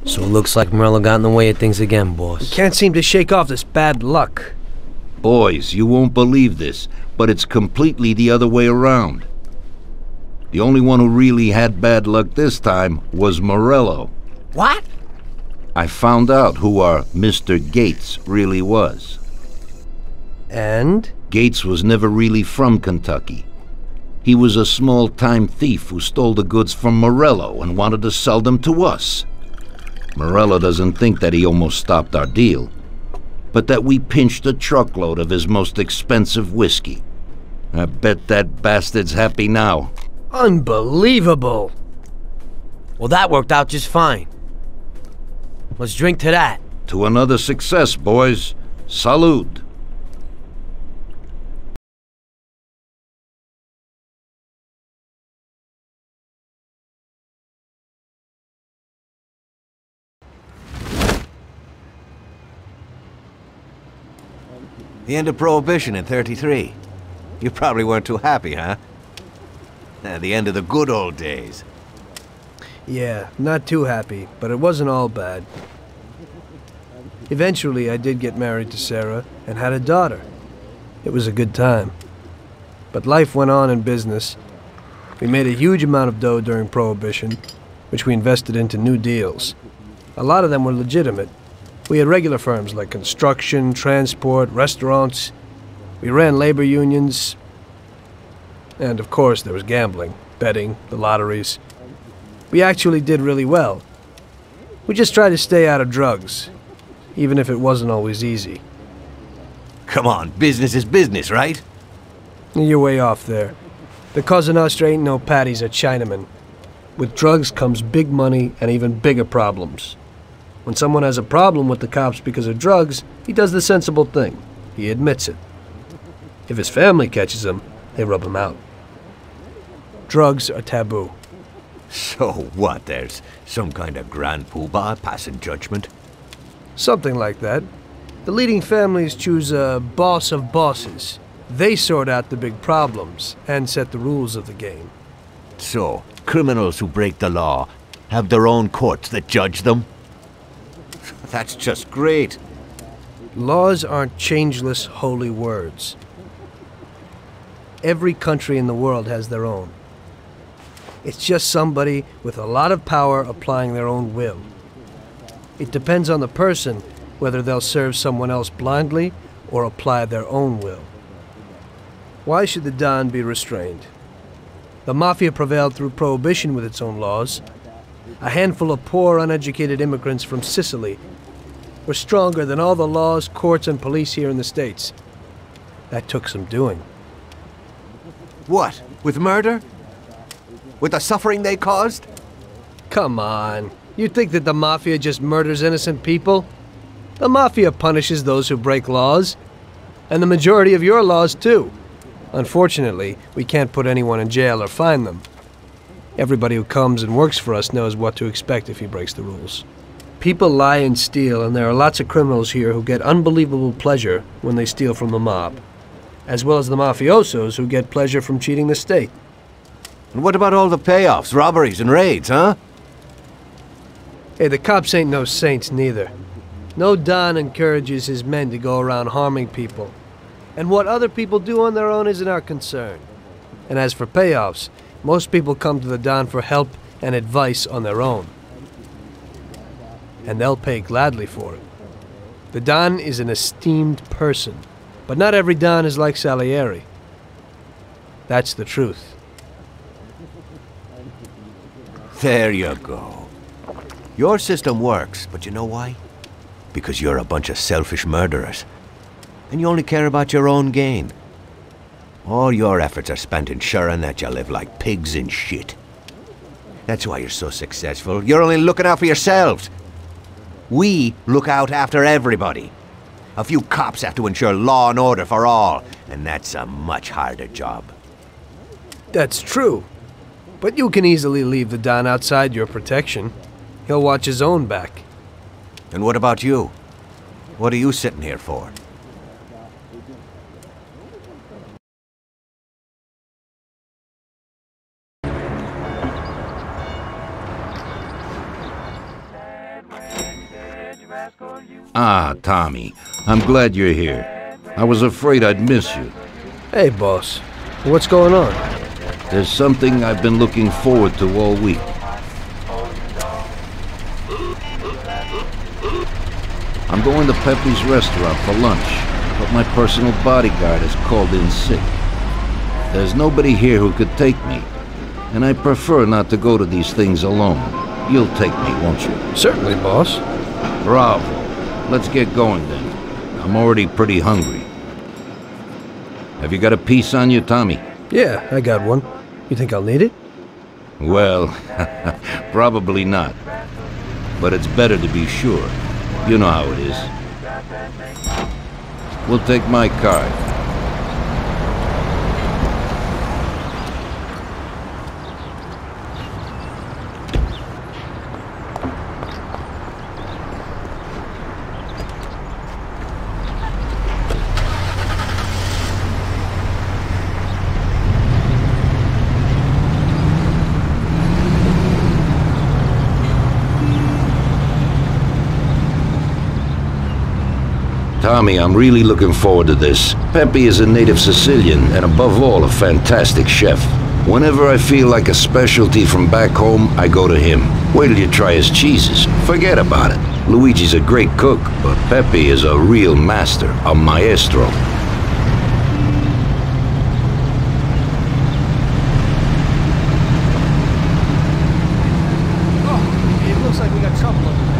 So it looks like Morello got in the way of things again, boss. Can't seem to shake off this bad luck. Boys, you won't believe this, but it's completely the other way around. The only one who really had bad luck this time was Morello. What? I found out who our Mr. Gates really was. And? Gates was never really from Kentucky. He was a small-time thief who stole the goods from Morello and wanted to sell them to us. Morello doesn't think that he almost stopped our deal, but that we pinched a truckload of his most expensive whiskey. I bet that bastard's happy now. Unbelievable! Well, that worked out just fine. Let's drink to that. To another success, boys. Salud. The end of Prohibition in '33. You probably weren't too happy, huh? The end of the good old days. Yeah, not too happy, but it wasn't all bad. Eventually, I did get married to Sarah and had a daughter. It was a good time. But life went on in business. We made a huge amount of dough during Prohibition, which we invested into new deals. A lot of them were legitimate. We had regular firms like construction, transport, restaurants. We ran labor unions. And of course, there was gambling, betting, the lotteries. We actually did really well. We just tried to stay out of drugs, even if it wasn't always easy. Come on, business is business, right? You're way off there. The Cosa Nostra ain't no patties or Chinamen. With drugs comes big money and even bigger problems. When someone has a problem with the cops because of drugs, he does the sensible thing. He admits it. If his family catches him, they rub him out. Drugs are taboo. So what, there's some kind of grand poobah passing judgment? Something like that. The leading families choose a boss of bosses. They sort out the big problems and set the rules of the game. So, criminals who break the law have their own courts that judge them? That's just great. Laws aren't changeless holy words. Every country in the world has their own. It's just somebody with a lot of power applying their own will. It depends on the person whether they'll serve someone else blindly or apply their own will. Why should the Don be restrained? The Mafia prevailed through Prohibition with its own laws. A handful of poor, uneducated immigrants from Sicily were stronger than all the laws, courts, and police here in the States. That took some doing. What? With murder? With the suffering they caused? Come on. You think that the Mafia just murders innocent people? The Mafia punishes those who break laws. And the majority of your laws, too. Unfortunately, we can't put anyone in jail or fine them. Everybody who comes and works for us knows what to expect if he breaks the rules. People lie and steal, and there are lots of criminals here who get unbelievable pleasure when they steal from the mob, as well as the mafiosos who get pleasure from cheating the state. And what about all the payoffs, robberies, and raids, huh? Hey, the cops ain't no saints neither. No Don encourages his men to go around harming people. And what other people do on their own isn't our concern. And as for payoffs, most people come to the Don for help and advice on their own. And they'll pay gladly for it. The Don is an esteemed person, but not every Don is like Salieri. That's the truth. There you go. Your system works, but you know why? Because you're a bunch of selfish murderers. And you only care about your own gain. All your efforts are spent ensuring that you live like pigs in shit. That's why you're so successful. You're only looking out for yourselves. We look out after everybody. A few cops have to ensure law and order for all, and that's a much harder job. That's true. But you can easily leave the Don outside your protection. He'll watch his own back. And what about you? What are you sitting here for? Ah, Tommy, I'm glad you're here. I was afraid I'd miss you. Hey, boss. What's going on? There's something I've been looking forward to all week. I'm going to Pepe's restaurant for lunch, but my personal bodyguard has called in sick. There's nobody here who could take me, and I prefer not to go to these things alone. You'll take me, won't you? Certainly, boss. Bravo. Let's get going then. I'm already pretty hungry. Have you got a piece on you, Tommy? Yeah, I got one. You think I'll need it? Well, probably not. But it's better to be sure. You know how it is. We'll take my card. Tommy, I'm really looking forward to this. Pepe is a native Sicilian and above all a fantastic chef. Whenever I feel like a specialty from back home, I go to him. Wait till you try his cheeses. Forget about it. Luigi's a great cook, but Pepe is a real master, a maestro. Oh, it looks like we got trouble over there.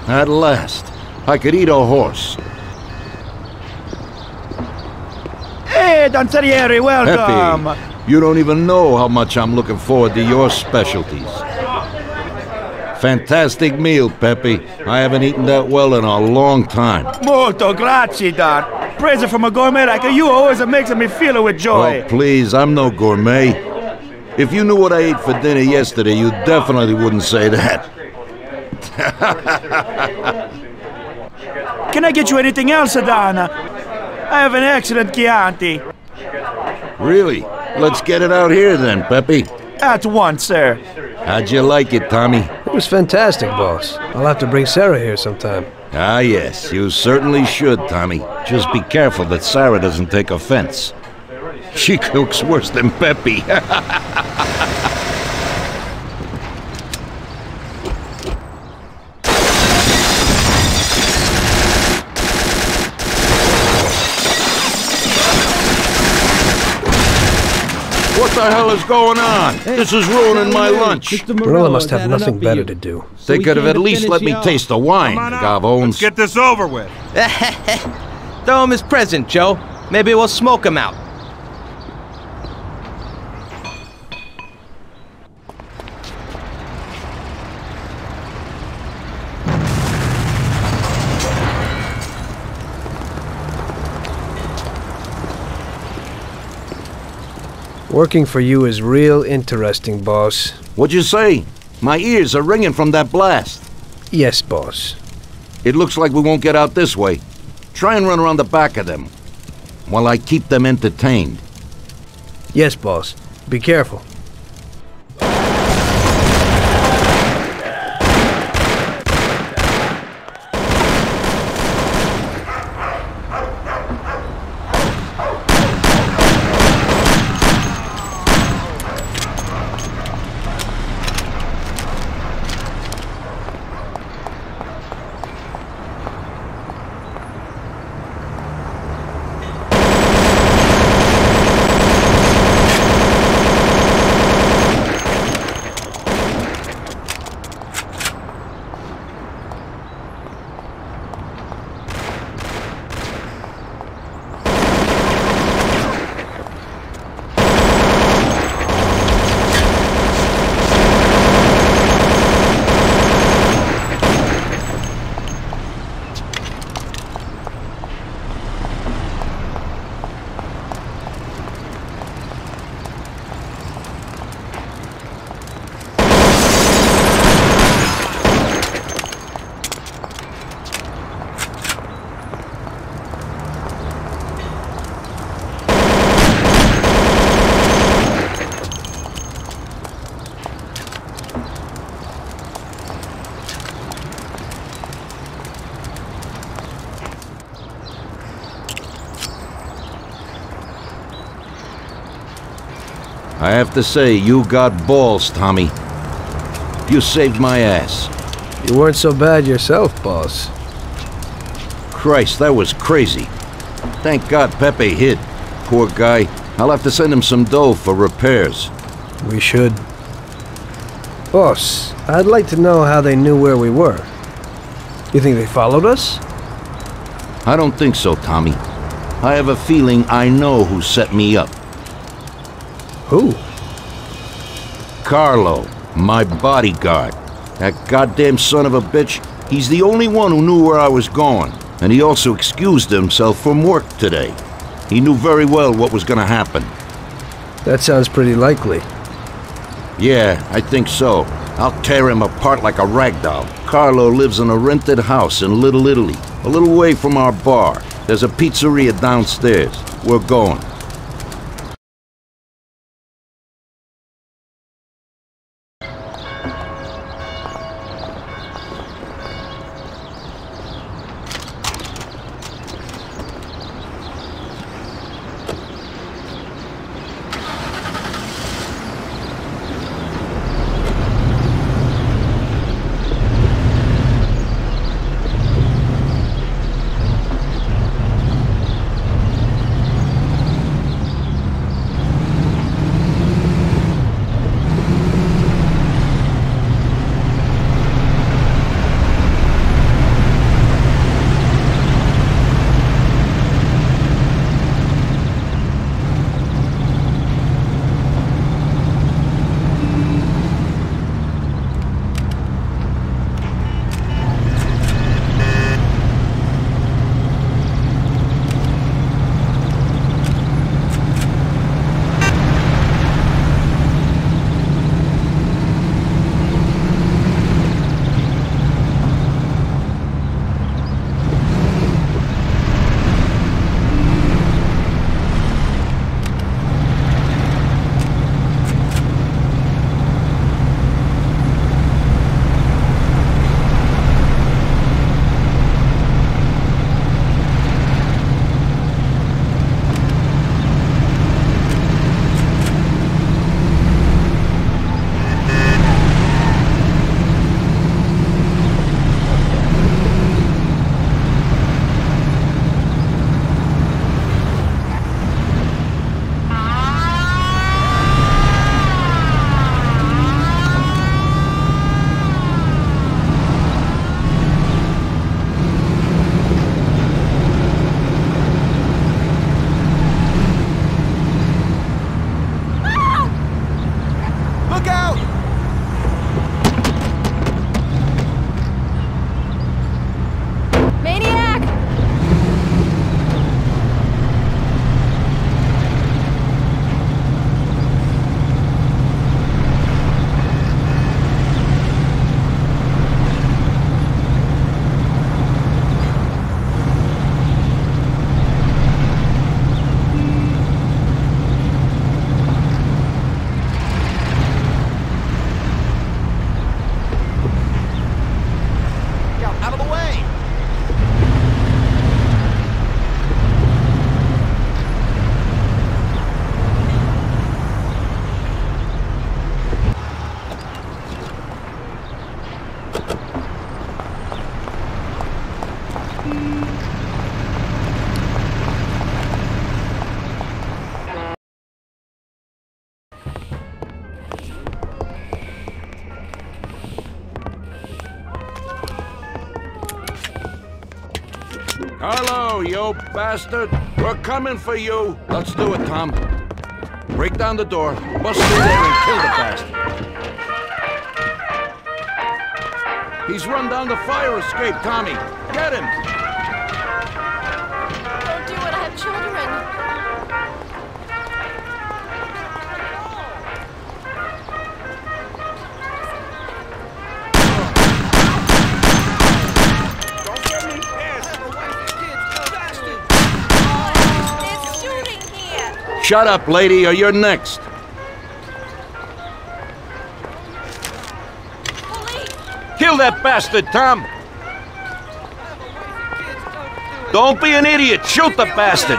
At last, I could eat a horse. Hey, Danzerieri, welcome! Pepe, you don't even know how much I'm looking forward to your specialties. Fantastic meal, Pepe. I haven't eaten that well in a long time. Molto grazie, Don. Praise from a gourmet like you always makes me feel it with joy. Oh, please, I'm no gourmet. If you knew what I ate for dinner yesterday, you definitely wouldn't say that. Can I get you anything else, Don? I have an excellent Chianti. Really? Let's get it out here then, Pepe. At once, sir. How'd you like it, Tommy? It was fantastic, boss. I'll have to bring Sarah here sometime. Ah, yes, you certainly should, Tommy. Just be careful that Sarah doesn't take offense. She cooks worse than Pepe. What the hell is going on? This is ruining my lunch. Marilla must have nothing better to do. They could have at least let me taste the wine, Gavones. Let's get this over with. Throw him his present, Joe. Maybe we'll smoke him out. Working for you is real interesting, boss. What'd you say? My ears are ringing from that blast. Yes, boss. It looks like we won't get out this way. Try and run around the back of them, while I keep them entertained. Yes, boss. Be careful. I have to say, you got balls, Tommy. You saved my ass. You weren't so bad yourself, boss. Christ, that was crazy. Thank God Pepe hid. Poor guy. I'll have to send him some dough for repairs. We should. Boss, I'd like to know how they knew where we were. You think they followed us? I don't think so, Tommy. I have a feeling I know who set me up. Who? Carlo, my bodyguard. That goddamn son of a bitch, he's the only one who knew where I was going. And he also excused himself from work today. He knew very well what was gonna happen. That sounds pretty likely. Yeah, I think so. I'll tear him apart like a rag doll. Carlo lives in a rented house in Little Italy, a little way from our bar. There's a pizzeria downstairs. We're going. Carlo, you bastard! We're coming for you! Let's do it, Tom. Break down the door, bust through there and kill the bastard. He's run down the fire escape, Tommy. Get him! Don't do it, I have children. Don't get me pissed. It's shooting here. Shut up, lady, or you're next. Police! Kill that bastard, Tom! Don't be an idiot! Shoot the bastard!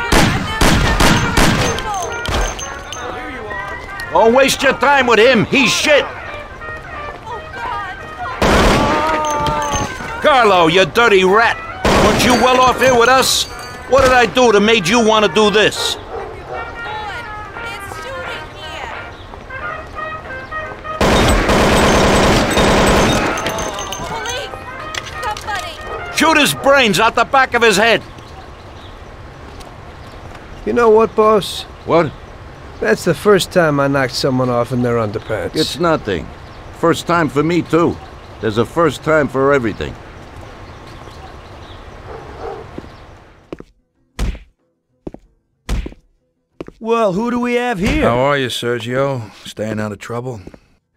Don't waste your time with him! He's shit! Oh, God. Carlo, you dirty rat! Weren't you well off here with us? What did I do that made you want to do this? It's shooting here. Police! Somebody! Shoot his brains out the back of his head! You know what, boss? What? That's the first time I knocked someone off in their underpants. It's nothing. First time for me, too. There's a first time for everything. Well, who do we have here? How are you, Sergio? Staying out of trouble?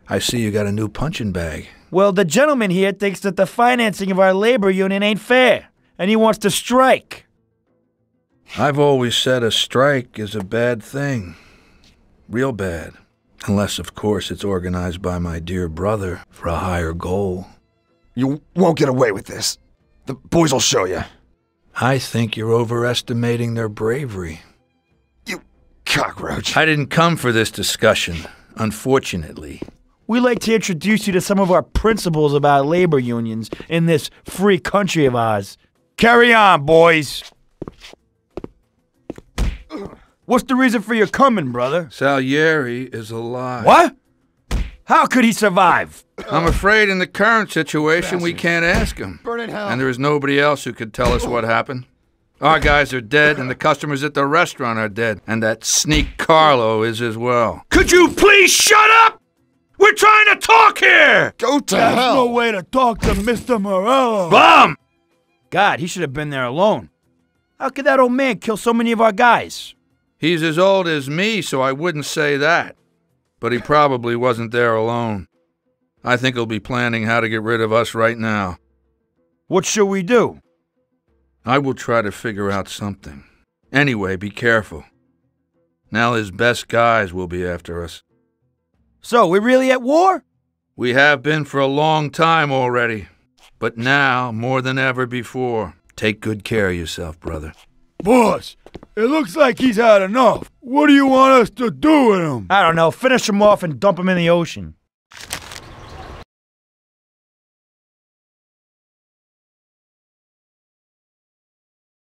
I see you got a new punching bag. Well, the gentleman here thinks that the financing of our labor union ain't fair, and he wants to strike. I've always said a strike is a bad thing. Real bad. Unless, of course, it's organized by my dear brother for a higher goal. You won't get away with this. The boys will show you. I think you're overestimating their bravery. You cockroach. I didn't come for this discussion, unfortunately. We'd like to introduce you to some of our principles about labor unions in this free country of ours. Carry on, boys. What's the reason for your coming, brother? Salieri is alive. What? How could he survive? I'm afraid in the current situation we can't ask him. Burn in hell. And there is nobody else who could tell us what happened. Our guys are dead, and the customers at the restaurant are dead. And that sneak Carlo is as well. Could you please shut up? We're trying to talk here! Go to hell. way to talk to Mr. Morello. Bum! God, he should have been there alone. How could that old man kill so many of our guys? He's as old as me, so I wouldn't say that. But he probably wasn't there alone. I think he'll be planning how to get rid of us right now. What should we do? I will try to figure out something. Anyway, be careful. Now his best guys will be after us. So, we're really at war? We have been for a long time already. But now, more than ever before, take good care of yourself, brother. Boss, it looks like he's had enough. What do you want us to do with him? I don't know, finish him off and dump him in the ocean.